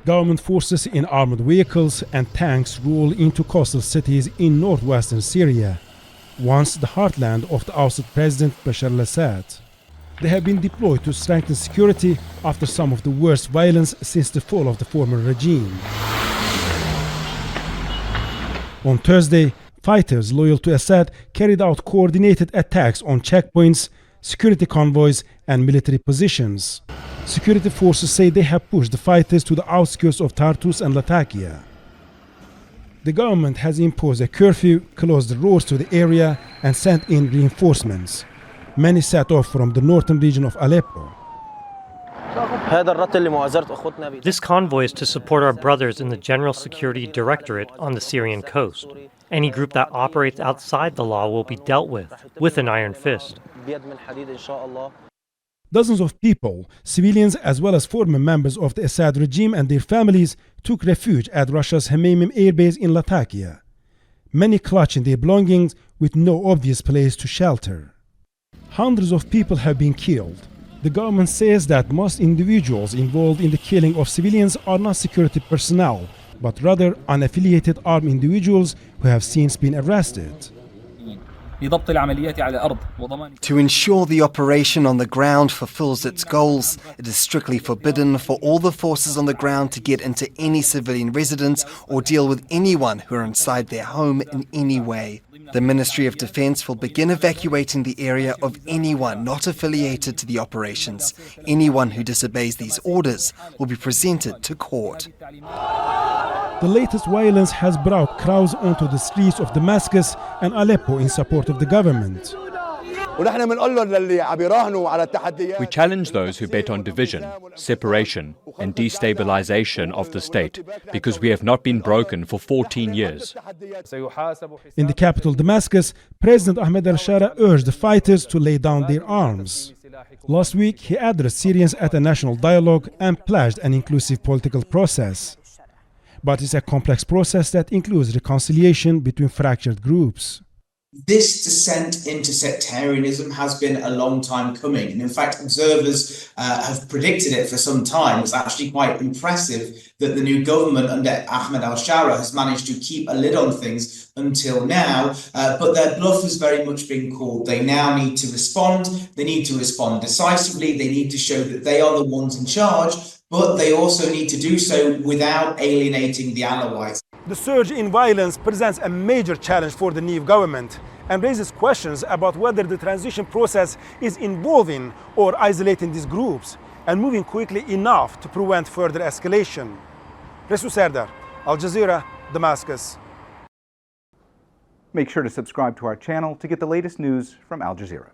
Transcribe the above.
Government forces in armored vehicles and tanks roll into coastal cities in northwestern Syria, once the heartland of the ousted President Bashar al-Assad. They have been deployed to strengthen security after some of the worst violence since the fall of the former regime. On Thursday, fighters loyal to Assad carried out coordinated attacks on checkpoints, security convoys, and military positions. Security forces say they have pushed the fighters to the outskirts of Tartous and Latakia. The government has imposed a curfew, closed the roads to the area, and sent in reinforcements. Many set off from the northern region of Aleppo. This convoy is to support our brothers in the General Security Directorate on the Syrian coast. Any group that operates outside the law will be dealt with an iron fist. Dozens of people, civilians as well as former members of the Assad regime and their families, took refuge at Russia's Hmeimim airbase in Latakia. Many clutching their belongings with no obvious place to shelter. Hundreds of people have been killed. The government says that most individuals involved in the killing of civilians are not security personnel, but rather unaffiliated armed individuals who have since been arrested. To ensure the operation on the ground fulfills its goals, it is strictly forbidden for all the forces on the ground to get into any civilian residence or deal with anyone who are inside their home in any way. The Ministry of Defense will begin evacuating the area of anyone not affiliated to the operations. Anyone who disobeys these orders will be presented to court. The latest violence has brought crowds onto the streets of Damascus and Aleppo in support of the government. We challenge those who bet on division, separation, and destabilization of the state, because we have not been broken for 14 years. In the capital Damascus, President Ahmed al-Shara urged the fighters to lay down their arms. Last week, he addressed Syrians at a national dialogue and pledged an inclusive political process. But it's a complex process that includes reconciliation between fractured groups. This descent into sectarianism has been a long time coming. And in fact, observers have predicted it for some time. It's actually quite impressive that the new government under Ahmed al-Shara has managed to keep a lid on things until now. But their bluff has very much been called. They now need to respond. They need to respond decisively. They need to show that they are the ones in charge. But they also need to do so without alienating the Alawites. The surge in violence presents a major challenge for the new government and raises questions about whether the transition process is involving or isolating these groups and moving quickly enough to prevent further escalation. Resul Serdar, Al Jazeera, Damascus. Make sure to subscribe to our channel to get the latest news from Al Jazeera.